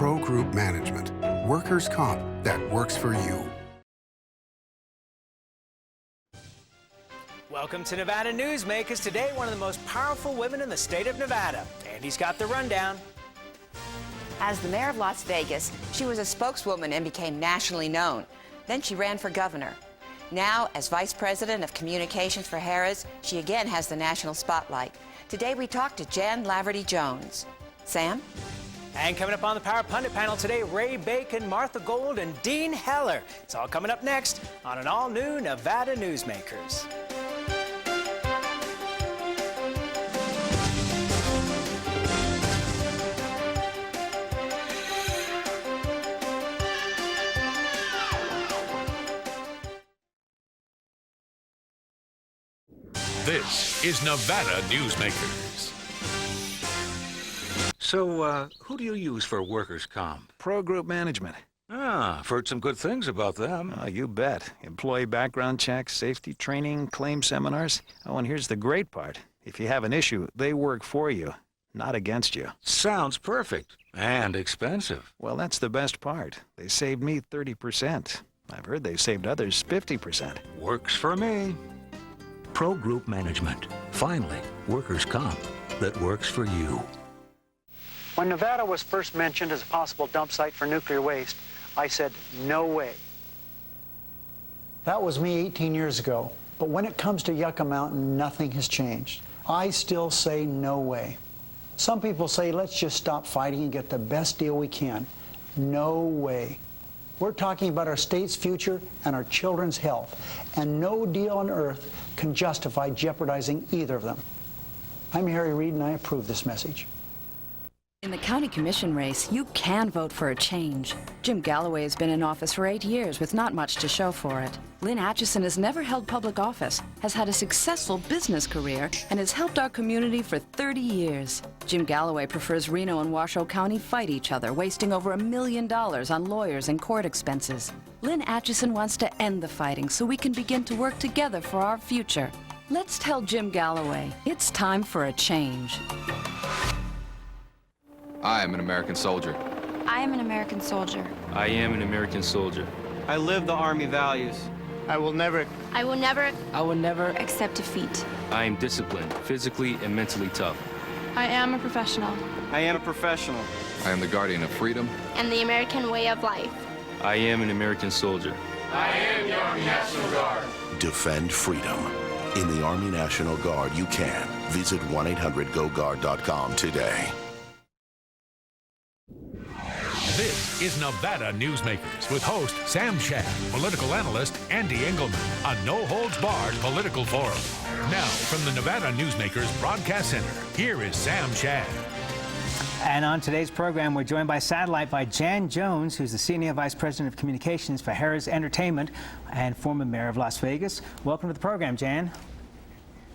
Pro Group Management. Workers' comp that works for you. Welcome to Nevada Newsmakers. Today, one of the most powerful women in the state of Nevada. Andy's got the rundown. As the mayor of Las Vegas, she was a spokeswoman and became nationally known. Then she ran for governor. Now, as vice president of communications for Harrah's, she again has the national spotlight. Today, we talked to Jan Laverty-Jones. Sam? And coming up on the Power Pundit panel today, Ray Bacon, Martha Gould, and Dean Heller. It's all coming up next on an all-new Nevada Newsmakers. This is Nevada Newsmakers. So, who do you use for workers' comp? Pro Group Management. Ah, I've heard some good things about them. Oh, you bet. Employee background checks, safety training, claim seminars. Oh, and here's the great part. If you have an issue, they work for you, not against you. Sounds perfect. And expensive. Well, that's the best part. They saved me 30%. I've heard they've saved others 50%. Works for me. Pro Group Management. Finally, workers' comp that works for you. When Nevada was first mentioned as a possible dump site for nuclear waste, I said, no way. That was me 18 years ago. But when it comes to Yucca Mountain, nothing has changed. I still say no way. Some people say, let's just stop fighting and get the best deal we can. No way. We're talking about our state's future and our children's health, and no deal on earth can justify jeopardizing either of them. I'm Harry Reid, and I approve this message. In the county commission race, you can vote for a change. Jim Galloway has been in office for 8 years with not much to show for it. Lynn Atchison has never held public office, has had a successful business career, and has helped our community for 30 years. Jim Galloway prefers Reno and Washoe County fight each other, wasting over $1 million on lawyers and court expenses. Lynn Atchison wants to end the fighting so we can begin to work together for our future. Let's tell Jim Galloway it's time for a change. I am an American soldier. I am an American soldier. I am an American soldier. I live the Army values. I will never accept defeat. I am disciplined, physically and mentally tough. I am a professional. I am a professional. I am the guardian of freedom And the American way of life. I am an American soldier. I am the Army National Guard. Defend freedom. In the Army National Guard, you can. Visit 1-800-GO-GUARD.com today. This is Nevada Newsmakers with host Sam Shad, political analyst Ande Engleman, a no-holds-barred political forum. Now, from the Nevada Newsmakers Broadcast Center, here is Sam Shad. And on today's program, we're joined by satellite by Jan Jones, who's the Senior Vice President of Communications for Harrah's Entertainment and former Mayor of Las Vegas. Welcome to the program, Jan.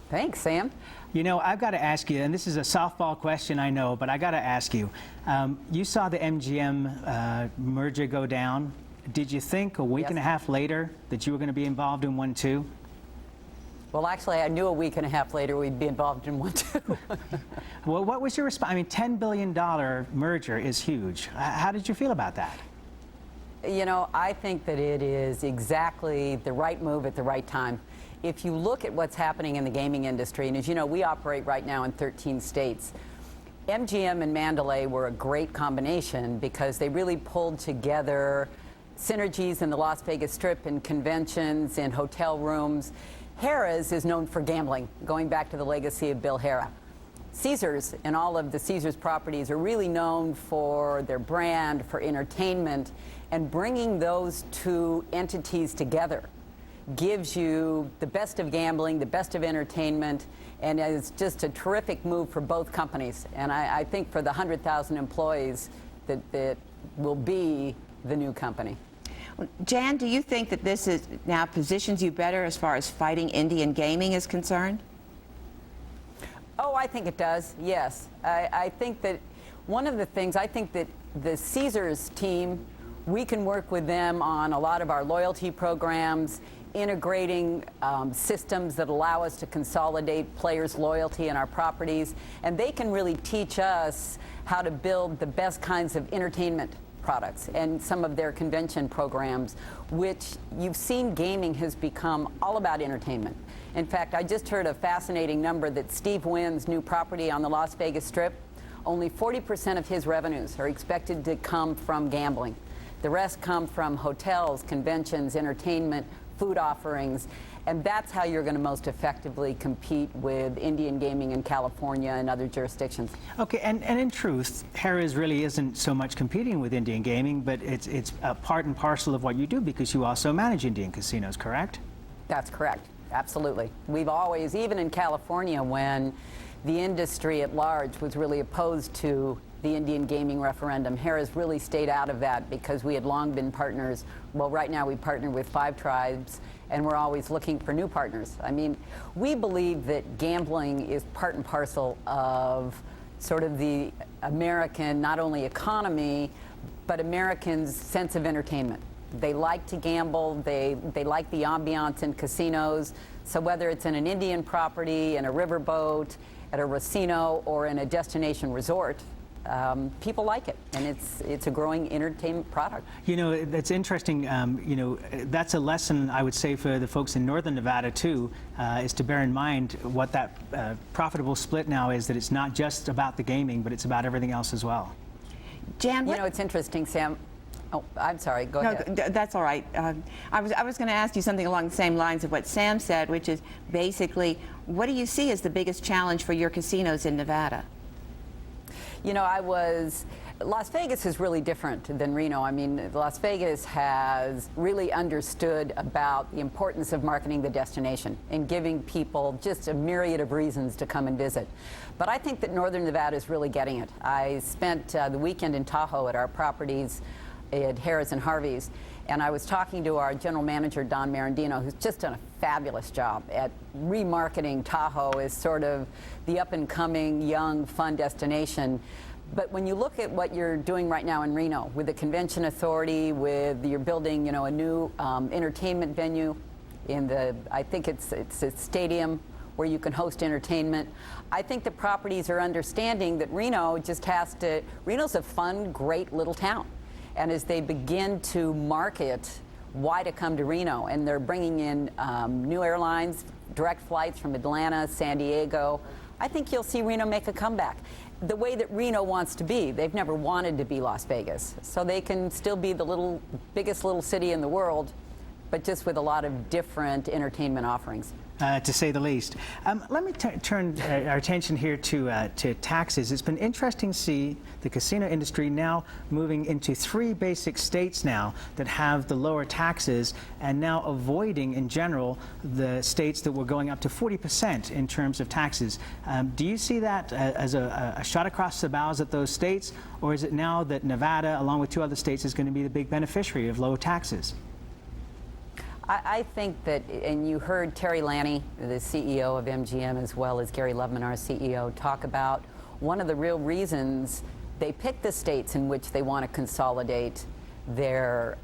Thanks, Sam. You know, I've got to ask you, and this is a softball question, I know, but I got to ask you. You saw the MGM merger go down. Did you think a week and a half later that you were going to be involved in one, too? Well, actually, I knew a week and a half later we'd be involved in one, too. Well, what was your response? I mean, $10 billion merger is huge. How did you feel about that? You know, I think that it is exactly the right move at the right time. If you look at what's happening in the gaming industry, and as you know, we operate right now in 13 states, MGM and Mandalay were a great combination because they really pulled together synergies in the Las Vegas Strip and conventions and hotel rooms. Harrah's is known for gambling, going back to the legacy of Bill Harrah. Caesars and all of the Caesars properties are really known for their brand, for entertainment, and bringing those two entities together gives you the best of gambling, the best of entertainment, and is just a terrific move for both companies. And I think for the 100,000 employees that will be the new company. Jan, do you think that this is now positions you better as far as fighting Indian gaming is concerned? Oh, I think it does, yes. I think that one of the things, I think that the Caesars team, we can work with them on a lot of our loyalty programs integrating systems that allow us to consolidate players' loyalty in our properties, and they can really teach us how to build the best kinds of entertainment products and some of their convention programs, which you've seen gaming has become all about entertainment. In fact, I just heard a fascinating number that Steve Wynn's new property on the Las Vegas Strip, only 40% of his revenues are expected to come from gambling. The rest come from hotels, conventions, entertainment, food offerings, and that's how you're going to most effectively compete with Indian gaming in California and other jurisdictions. Okay, and in truth, Harrah's really isn't so much competing with Indian gaming, but it's a part and parcel of what you do because you also manage Indian casinos, correct? That's correct, absolutely. We've always, even in California, when the industry at large was really opposed to the Indian gaming referendum, Harrah's really stayed out of that because we had long been partners. Well, right now we partner with 5 tribes, and we're always looking for new partners. I mean, we believe that gambling is part and parcel of sort of the American, not only economy, but Americans' sense of entertainment. They like to gamble, they like the ambiance in casinos, so whether it's in an Indian property, in a riverboat, at a racino, or in a destination resort, people like it, and it's a growing entertainment product. You know, that's interesting. You know, that's a lesson I would say for the folks in northern Nevada too, is to bear in mind what that profitable split now is. That it's not just about the gaming, but it's about everything else as well. Jan, you know, it's interesting, Sam. Oh, I'm sorry. Go ahead. No, that's all right. I was going to ask you something along the same lines of what Sam said, which is basically, what do you see as the biggest challenge for your casinos in Nevada? You know, Las Vegas is really different than Reno. I mean, Las Vegas has really understood about the importance of marketing the destination and giving people just a myriad of reasons to come and visit. But I think that Northern Nevada is really getting it. I spent the weekend in Tahoe at our properties at Harrah's and Harvey's, and I was talking to our general manager, Don Marandino, who's just done a fabulous job at remarketing Tahoe as sort of the up-and-coming, young, fun destination. But when you look at what you're doing right now in Reno, with the Convention Authority, you're building, you know, a new entertainment venue in I think it's a stadium where you can host entertainment. I think the properties are understanding that Reno Reno's a fun, great little town. And as they begin to market why to come to Reno, and they're bringing in new airlines, direct flights from Atlanta, San Diego, I think you'll see Reno make a comeback. The way that Reno wants to be. They've never wanted to be Las Vegas. So they can still be the biggest little city in the world, but just with a lot of different entertainment offerings. To say the least. Let me turn our attention here to taxes. It's been interesting to see the casino industry now moving into 3 basic states now that have the lower taxes, and now avoiding, in general, the states that were going up to 40% in terms of taxes. Do you see that as a shot across the bows at those states, or is it now that Nevada, along with 2 other states, is going to be the big beneficiary of low taxes? I think that, and you heard Terry Lanny, the CEO of MGM, as well as Gary Loveman, our CEO, talk about one of the real reasons they pick the states in which they want to consolidate their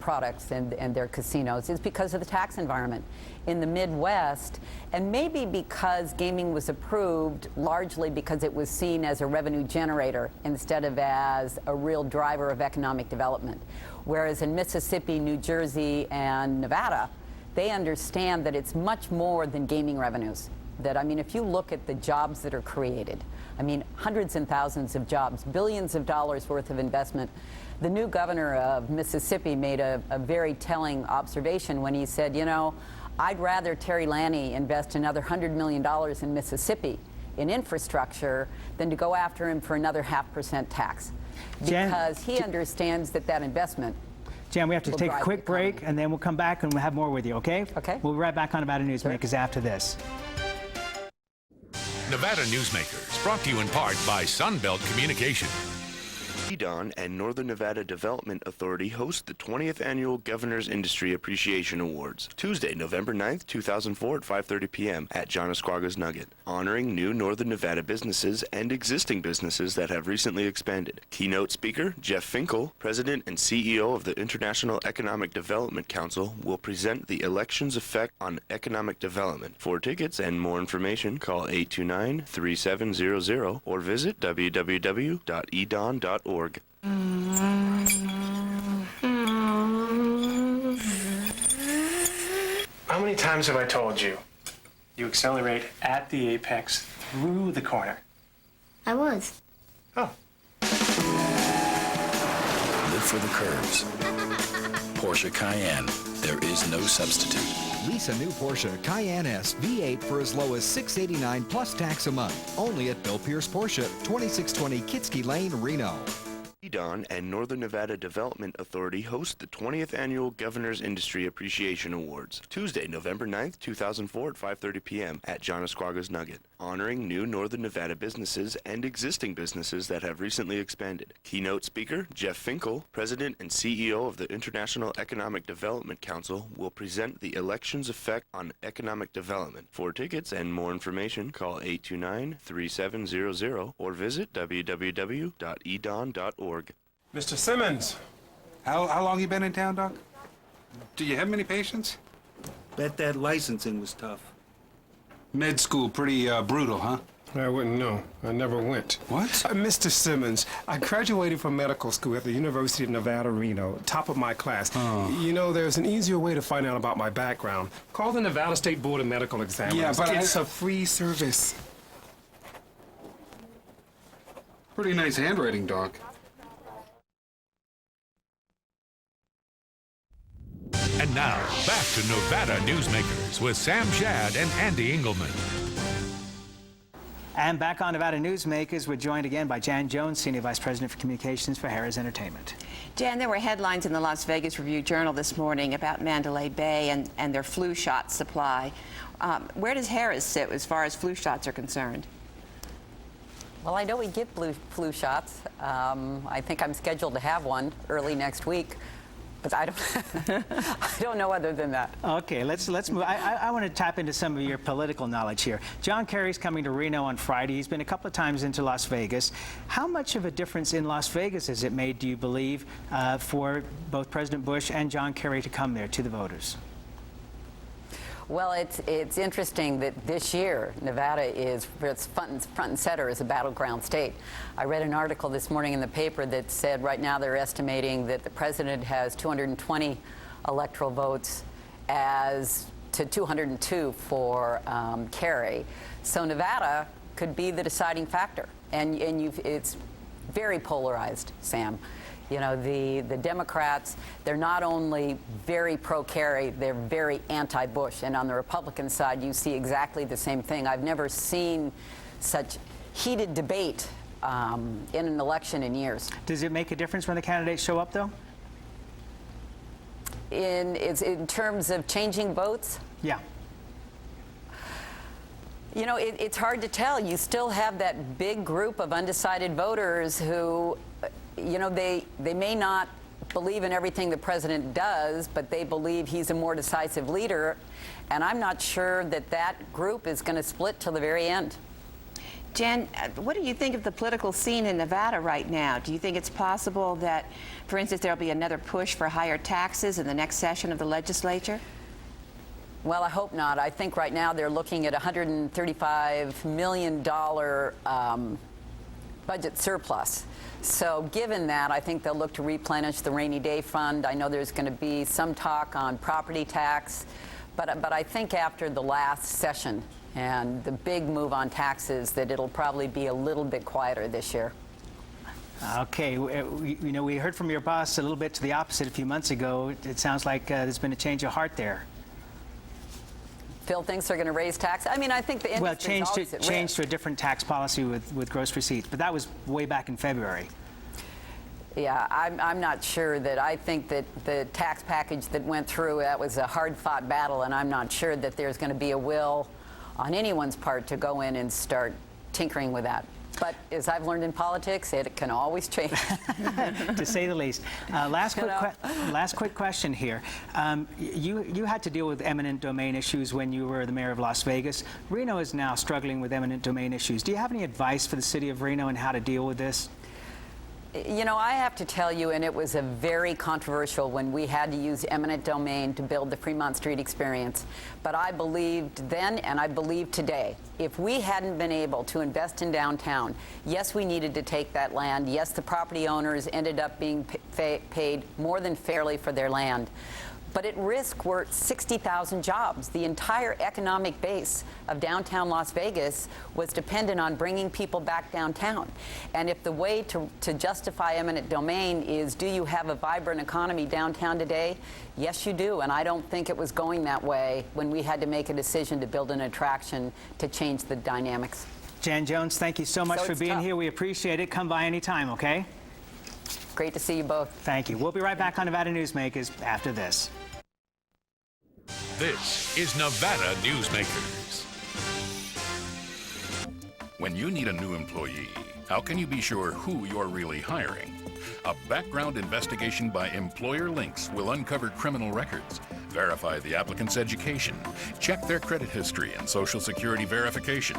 products and their casinos is because of the tax environment. In the Midwest, and maybe because gaming was approved largely because it was seen as a revenue generator instead of as a real driver of economic development. Whereas in Mississippi, New Jersey, and Nevada, they understand that it's much more than gaming revenues. That, I mean, if you look at the jobs that are created, I mean, hundreds and thousands of jobs, billions of dollars worth of investment. The new governor of Mississippi made a very telling observation when he said, you know, I'd rather Terry Lanny invest another $100 million in Mississippi in infrastructure than to go after him for another 0.5% tax. Because he understands that investment. Jan, we have to take a quick break, and then we'll come back and we'll have more with you, okay? Okay. We'll be right back on Nevada Newsmakers after this. Nevada Newsmakers, brought to you in part by Sunbelt Communication. EDON and Northern Nevada Development Authority host the 20th Annual Governor's Industry Appreciation Awards, Tuesday, November 9th, 2004 at 5:30 p.m. at John Esquaga's Nugget, honoring new Northern Nevada businesses and existing businesses that have recently expanded. Keynote speaker Jeff Finkel, President and CEO of the International Economic Development Council, will present the election's effect on economic development. For tickets and more information, call 829-3700 or visit www.edon.org. How many times have I told you? You accelerate at the apex through the corner. I was. Oh. Live for the curves. Porsche Cayenne. There is no substitute. Lease a new Porsche Cayenne S V8 for as low as $689 plus tax a month. Only at Bill Pierce Porsche, 2620 Kitsky Lane, Reno. EDON and Northern Nevada Development Authority host the 20th Annual Governor's Industry Appreciation Awards, Tuesday, November 9th, 2004 at 5:30 p.m. at John Esquaga's Nugget, honoring new Northern Nevada businesses and existing businesses that have recently expanded. Keynote speaker Jeff Finkel, President and CEO of the International Economic Development Council, will present the election's effect on economic development. For tickets and more information, call 829-3700 or visit www.edon.org. Mr. Simmons. How long you been in town, Doc? Do you have many patients? Bet that licensing was tough. Med school pretty brutal, huh? I wouldn't know. I never went. What? Mr. Simmons, I graduated from medical school at the University of Nevada, Reno, top of my class. Oh. You know, there's an easier way to find out about my background. Call the Nevada State Board of Medical Examiners. Yeah, but it's a free service. Pretty nice handwriting, Doc. And now, back to Nevada Newsmakers with Sam Shad and Ande Engleman. And back on Nevada Newsmakers, we're joined again by Jan Jones, Senior Vice President for Communications for Harrah's Entertainment. Jan, there were headlines in the Las Vegas Review-Journal this morning about Mandalay Bay and their flu shot supply. Where does Harrah's sit as far as flu shots are concerned? Well, I know we get flu shots. I think I'm scheduled to have one early next week. But I don't know other than that. Okay, let's move. I want to tap into some of your political knowledge here. John Kerry's coming to Reno on Friday. He's been a couple of times into Las Vegas. How much of a difference in Las Vegas has it made, do you believe, for both President Bush and John Kerry to come there to the voters? Well, it's interesting that this year Nevada is front and center as a battleground state. I read an article this morning in the paper that said right now they're estimating that the president has 220 electoral votes as to 202 for Kerry. So Nevada could be the deciding factor, and it's very polarized, Sam. You know, the Democrats, they're not only very pro-Kerry, they're very anti-Bush. And on the Republican side, you see exactly the same thing. I've never seen such heated debate in an election in years. Does it make a difference when the candidates show up, though? In terms of changing votes? Yeah. You know, it's hard to tell. You still have that big group of undecided voters who, you know, they may not believe in everything the president does, but they believe he's a more decisive leader. And I'm not sure that that group is going to split till the very end. Jen, what do you think of the political scene in Nevada right now? Do you think it's possible that, for instance, there'll be another push for higher taxes in the next session of the legislature? Well, I hope not. I think right now they're looking at a $135 million budget surplus. So given that, I think they'll look to replenish the rainy day fund. I know there's going to be some talk on property tax, but I think after the last session and the big move on taxes that it'll probably be a little bit quieter this year. Okay, you know, we heard from your boss a little bit to the opposite a few months ago. It sounds like there's been a change of heart there. Phil thinks they're going to raise taxes. I mean, I think the industry change to a different tax policy with gross receipts, but that was way back in February. Yeah, I'm not sure that. I think that the tax package that went through, that was a hard-fought battle, and I'm not sure that there's going to be a will on anyone's part to go in and start tinkering with that. But as I've learned in politics, it can always change. To say the least. Last quick question here. You had to deal with eminent domain issues when you were the mayor of Las Vegas. Reno is now struggling with eminent domain issues. Do you have any advice for the city of Reno on how to deal with this? You know, I have to tell you, and it was a very controversial when we had to use eminent domain to build the Fremont Street experience. But I believed then, and I believe today, if we hadn't been able to invest in downtown, yes, we needed to take that land. Yes, the property owners ended up being paid more than fairly for their land. But at risk were 60,000 jobs. The entire economic base of downtown Las Vegas was dependent on bringing people back downtown. And if the way to justify eminent domain is, do you have a vibrant economy downtown today? Yes, you do. And I don't think it was going that way when we had to make a decision to build an attraction to change the dynamics. Jan Jones, thank you so much for being here. We appreciate it. Come by anytime, okay? Great to see you both. Thank you. We'll be right back on Nevada Newsmakers after this. This is Nevada Newsmakers. When you need a new employee, how can you be sure who you're really hiring? A background investigation by Employer Links will uncover criminal records, verify the applicant's education, check their credit history and Social Security verification.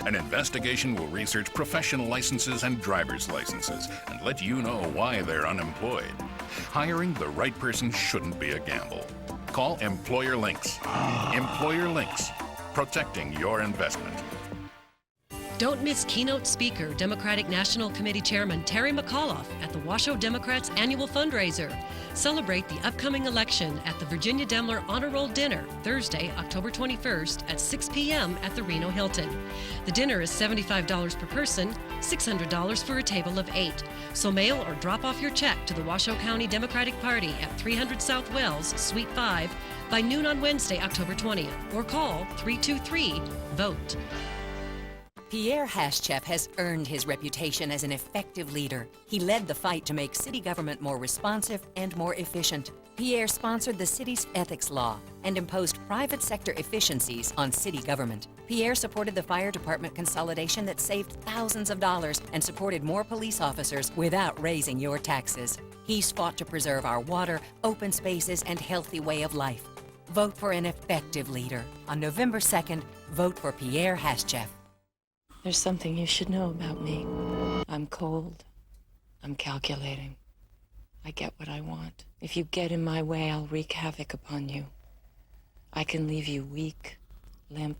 An investigation will research professional licenses and driver's licenses and let you know why they're unemployed. Hiring the right person shouldn't be a gamble. Call Employer Links. Employer Links, protecting your investment. Don't miss keynote speaker, Democratic National Committee Chairman Terry McAuliffe at the Washoe Democrats' annual fundraiser. Celebrate the upcoming election at the Virginia Demler Honor Roll Dinner, Thursday, October 21st at 6 p.m. at the Reno Hilton. The dinner is $75 per person, $600 for a table of 8. So mail or drop off your check to the Washoe County Democratic Party at 300 South Wells, Suite 5 by noon on Wednesday, October 20th, or call 323-VOTE. Pierre Haschef has earned his reputation as an effective leader. He led the fight to make city government more responsive and more efficient. Pierre sponsored the city's ethics law and imposed private sector efficiencies on city government. Pierre supported the fire department consolidation that saved thousands of dollars and supported more police officers without raising your taxes. He's fought to preserve our water, open spaces, and healthy way of life. Vote for an effective leader. On November 2nd, vote for Pierre Haschef. There's something you should know about me. I'm cold. I'm calculating. I get what I want. If you get in my way, I'll wreak havoc upon you. I can leave you weak, limp,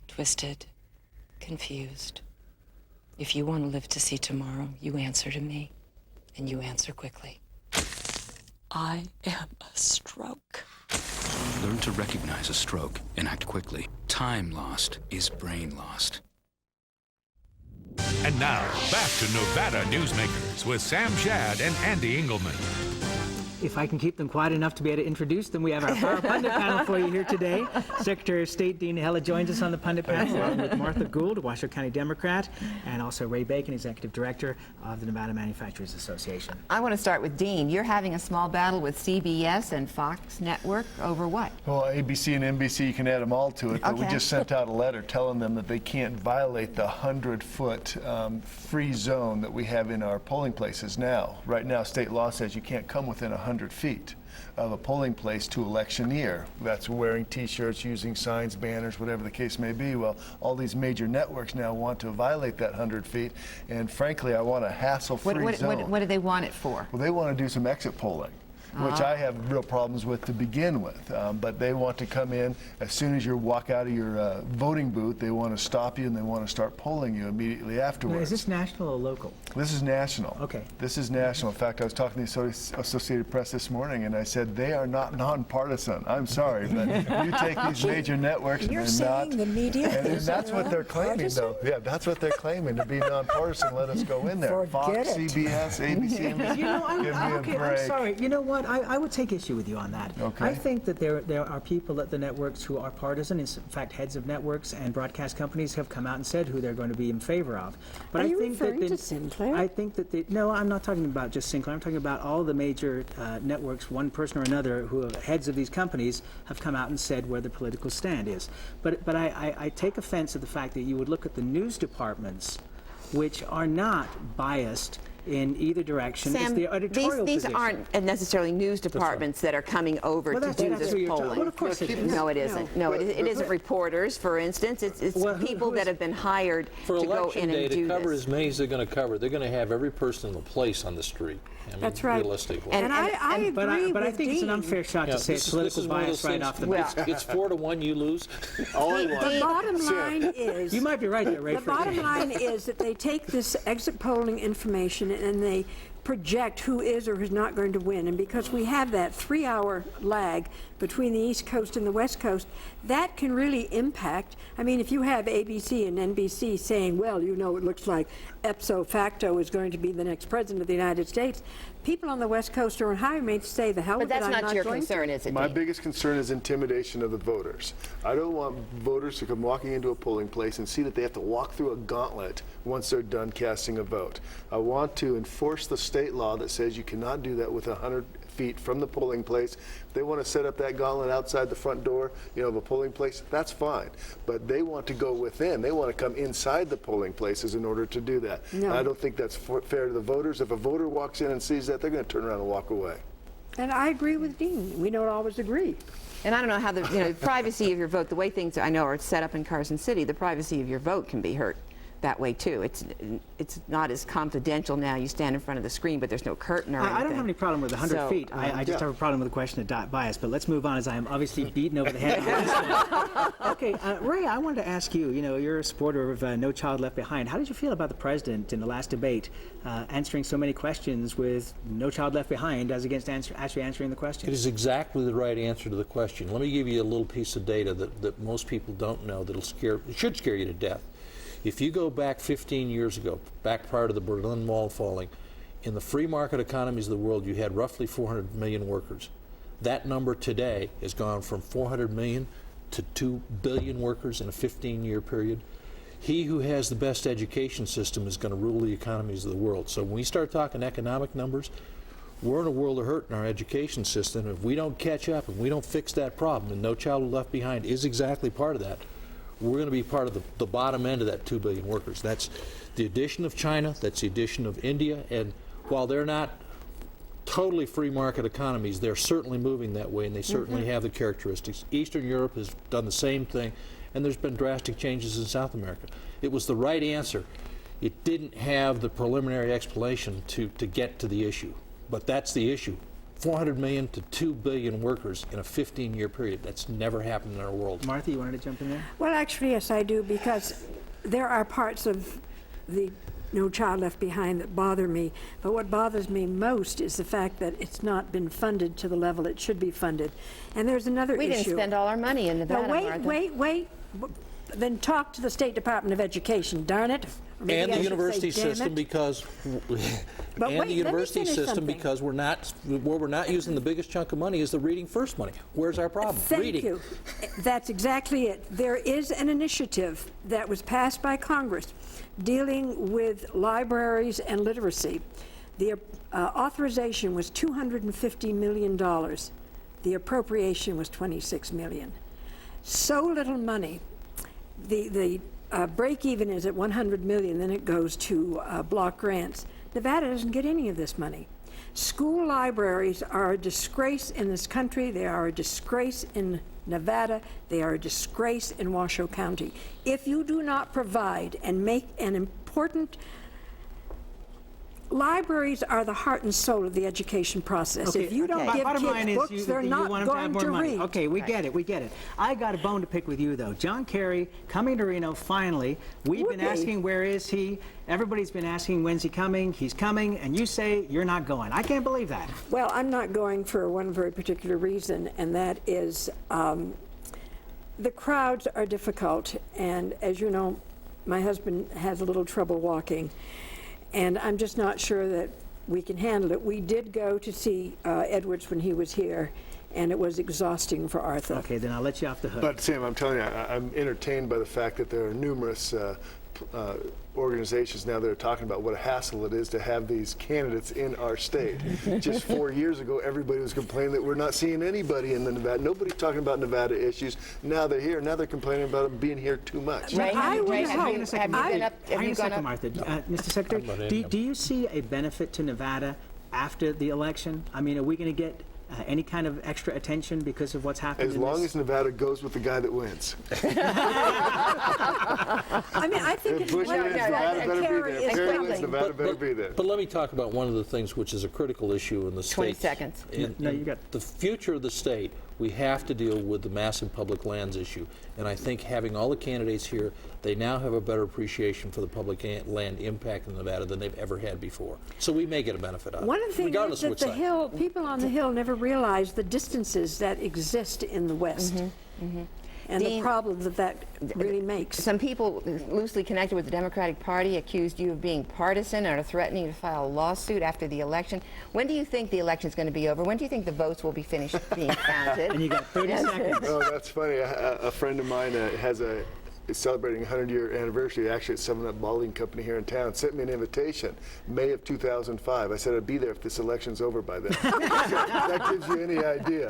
twisted, confused. If you want to live to see tomorrow, you answer to me, and you answer quickly. I am a stroke. Learn to recognize a stroke and act quickly. Time lost is brain lost. And now, back to Nevada Newsmakers with Sam Shad and Ande Engleman. If I can keep them quiet enough to be able to introduce them, we have our pundit panel for you here today. Secretary of State Dean Hella joins us on the pundit panel, along with Martha Gould, Washoe County Democrat, and also Ray Bacon, Executive Director of the Nevada Manufacturers Association. I want to start with Dean. You're having a small battle with CBS and Fox Network over what? Well, ABC and NBC, you can add them all to it, but we just sent out a letter telling them that they can't violate the 100-foot free zone that we have in our polling places now. Right now, state law says you can't come within 100 feet of a polling place to electioneer. That's wearing T-shirts, using signs, banners, whatever the case may be. Well, all these major networks now want to violate that 100 feet, and frankly, I want a hassle-free zone. What do they want it for? Well, they want to do some exit polling, which I have real problems with to begin with. But they want to come in as soon as you walk out of your voting booth. They want to stop you and they want to start polling you immediately afterwards. Now, is this national or local? This is national. Okay. This is national. In fact, I was talking to the Associated Press this morning, and I said they are not nonpartisan. I'm sorry, but you take these major networks and they're not. The media and that's what they're claiming, though. Yeah, that's what they're claiming, to be nonpartisan. Let us go in there. Fox, CBS, ABC, NBC. You know, give me a break. I'm sorry. You know what? I would take issue with you on that. Okay. I think that there are people at the networks who are partisan. In fact, heads of networks and broadcast companies have come out and said who they're going to be in favor of. But Are I you think referring that to Sinclair? I think that no, I'm not talking about just Sinclair. I'm talking about all the major networks, one person or another, who are heads of these companies have come out and said where the political stand is. But I take offense at the fact that you would look at the news departments which are not biased in either direction. It's Sam, the editorial these position. aren't necessarily news departments that are coming over to do this polling. Well, of course it is. No, it isn't. No, it isn't reporters, for instance. It's people that have been hired for to go election in day and do to cover this. as many as they're going to cover. They're going to have every person in the place on the street. I mean, That's right. Realistically. And I agree but I with think it's an Dean. unfair shot to say it's political bias right off the bat. It's 4-1, you lose. The bottom line is... You might be right there, Ray. The bottom line is that they take this exit polling information and they project who is or is not going to win. And because we have that 3-hour lag between the East Coast and the West Coast, that can really impact. I mean, if you have ABC and NBC saying, well, you know, it looks like ipso facto is going to be the next president of the United States, people on the West Coast or in higher may say, the hell with it, I'm not going to. But that's not your concern, is it, My Dean? biggest concern is intimidation of the voters. I don't want voters to come walking into a polling place and see that they have to walk through a gauntlet once they're done casting a vote. I want to enforce the state law that says you cannot do that with 100 feet from the polling place. If they want to set up that gauntlet outside the front door, of a polling place, that's fine. But they want to go within. They want to come inside the polling places in order to do that. No. I don't think that's fair to the voters. If a voter walks in and sees that, they're going to turn around and walk away. And I agree with Dean. We don't always agree. And I don't know how the privacy of your vote, the way things I know are set up in Carson City, the privacy of your vote can be hurt that way too. It's not as confidential now. You stand in front of the screen, but there's no curtain or anything. I don't have any problem with 100 feet. I just have a problem with the question of bias. But let's move on, as I am obviously beaten over the head on this one. Okay, Ray, I wanted to ask you. You're a supporter of No Child Left Behind. How did you feel about the president in the last debate answering so many questions with No Child Left Behind as against actually answering the question? It is exactly the right answer to the question. Let me give you a little piece of data that most people don't know it should scare you to death. If you go back 15 years ago, back prior to the Berlin Wall falling, in the free market economies of the world, you had roughly 400 million workers. That number today has gone from 400 million to 2 billion workers in a 15-year period. He who has the best education system is going to rule the economies of the world. So when we start talking economic numbers, we're in a world of hurt in our education system. If we don't catch up and we don't fix that problem, and No Child Left Behind is exactly part of that, we're going to be part of the bottom end of that 2 billion workers. That's the addition of China, that's the addition of India, and while they're not totally free market economies, they're certainly moving that way, and they certainly have the characteristics. Eastern Europe has done the same thing, and there's been drastic changes in South America. It was the right answer. It didn't have the preliminary explanation to get to the issue, but that's the issue. 400 million to 2 billion workers in a 15-year period. That's never happened in our world. Martha, you wanted to jump in there? Well, actually, yes, I do, because there are parts of the No Child Left Behind that bother me. But what bothers me most is the fact that it's not been funded to the level it should be funded. And there's another issue. We didn't spend all our money in Nevada, No, wait. Then talk to the State Department of Education, darn it. And the university system, because we're not using the biggest chunk of money is the Reading First money. Where's our problem? Thank you. That's exactly it. There is an initiative that was passed by Congress dealing with libraries and literacy. The authorization was $250 million. The appropriation was $26 million. So little money. The break even is at 100 million, then it goes to block grants. Nevada doesn't get any of this money. School libraries are a disgrace in this country. They are a disgrace in Nevada. They are a disgrace in Washoe County. If you do not provide and make an important libraries are the heart and soul of the education process. Okay, if you don't give kids books, they're not going to read. Okay, we get it. I got a bone to pick with you, though. John Kerry coming to Reno, finally. We've been asking, where is he? Everybody's been asking, when's he coming? He's coming, and you say you're not going. I can't believe that. Well, I'm not going for one very particular reason, and that is the crowds are difficult, and as you know, my husband has a little trouble walking. And I'm just not sure that we can handle it. We did go to see Edwards when he was here, and it was exhausting for Arthur. Okay, then I'll let you off the hook. But Sam, I'm telling you, I'm entertained by the fact that there are numerous organizations now that are talking about what a hassle it is to have these candidates in our state. Just 4 years ago, everybody was complaining that we're not seeing anybody in the Nevada. Nobody's talking about Nevada issues. Now they're here. Now they're complaining about them being here too much. Ray, Have you gone up? Martha. Mr. Secretary, do you see a benefit to Nevada after the election? I mean, are we going to get any kind of extra attention because of what's happened? As long as Nevada goes with the guy that wins. I mean, I think If Bush wins, Nevada better be there. If Kerry wins, Nevada better be there. But let me talk about one of the things which is a critical issue in the state. 20 seconds. No, you got the future of the state. We have to deal with the massive public lands issue. And I think having all the candidates here, they now have a better appreciation for the public land impact in Nevada than they've ever had before. So we may get a benefit out of it. One of the things regardless is of that which the side. people on the Hill never realize the distances that exist in the West. And Dean, the problem that really makes. Some people loosely connected with the Democratic Party accused you of being partisan and are threatening to file a lawsuit after the election. When do you think the election is going to be over? When do you think the votes will be finished being counted? And you got 30 seconds. Oh, that's funny. A friend of mine is celebrating a 100-year anniversary, actually at 7-Up Balding Company here in town, sent me an invitation, May of 2005. I said I'd be there if this election's over by then. So that gives you any idea.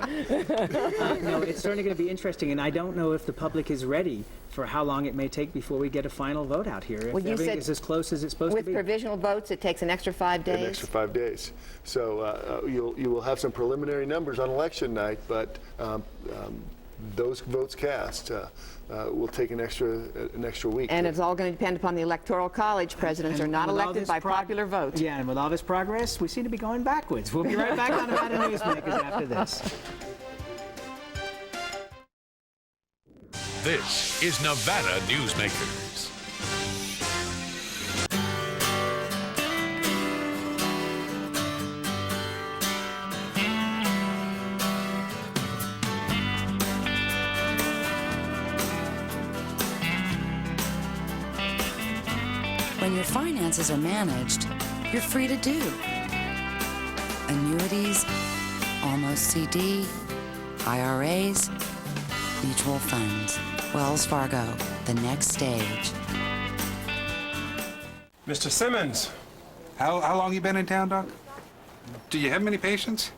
No, it's certainly going to be interesting, and I don't know if the public is ready for how long it may take before we get a final vote out here. If everything is as close as it's supposed to be. With provisional votes, it takes an extra 5 days? An extra 5 days. So you will have some preliminary numbers on election night, but those votes cast will take an extra week. And it's all going to depend upon the Electoral College. Presidents are not elected by popular vote. Yeah, and with all this progress, we seem to be going backwards. We'll be right back on Nevada Newsmakers after this. This is Nevada Newsmakers. When your finances are managed, you're free to do. Annuities, almost CD, IRAs, mutual funds. Wells Fargo, the next stage. Mr. Simmons, how long you been in town, Doc? Do you have many patients?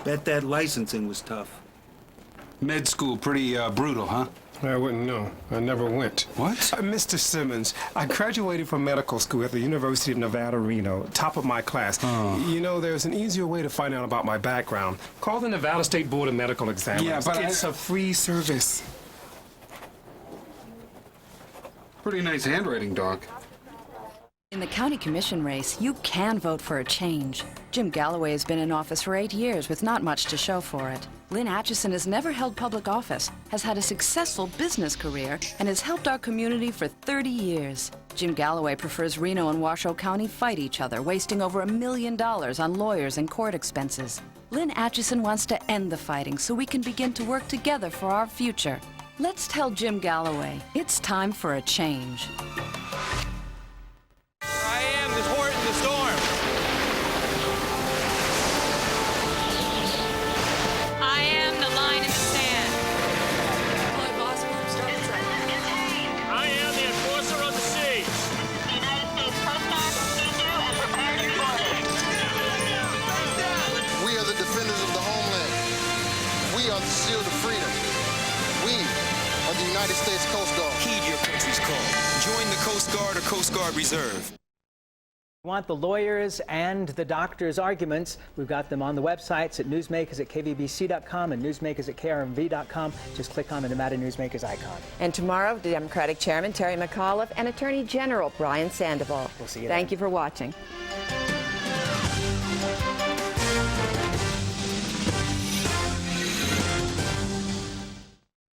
Bet that licensing was tough. Med school pretty brutal, huh? I wouldn't know. I never went. What? Mr. Simmons, I graduated from medical school at the University of Nevada, Reno, top of my class. You know, there's an easier way to find out about my background. Call the Nevada State Board of Medical Examiners. Yeah, but it's a free service. Pretty nice handwriting, Doc. In the county commission race, you can vote for a change. Jim Galloway has been in office for 8 years with not much to show for it. Lynn Atchison has never held public office, has had a successful business career, and has helped our community for 30 years. Jim Galloway prefers Reno and Washoe County fight each other, wasting over $1 million on lawyers and court expenses. Lynn Atchison wants to end the fighting so we can begin to work together for our future. Let's tell Jim Galloway it's time for a change. I am the port in the storm. I am the line in the sand. I am the enforcer of the sea. The United States Coast Guard will meet you and prepare your forces. We are the defenders of the homeland. We are the shield of freedom. We are the United States Coast Guard. Heed your country's call. Join the Coast Guard or Coast Guard Reserve. Want the lawyers and the doctors' arguments? We've got them on the websites at Newsmakers at kvbc.com and Newsmakers at krmv.com. Just click on the Nevada Newsmakers icon. And tomorrow, Democratic Chairman Terry McAuliffe and Attorney General Brian Sandoval. We'll see you Thank then. you for watching.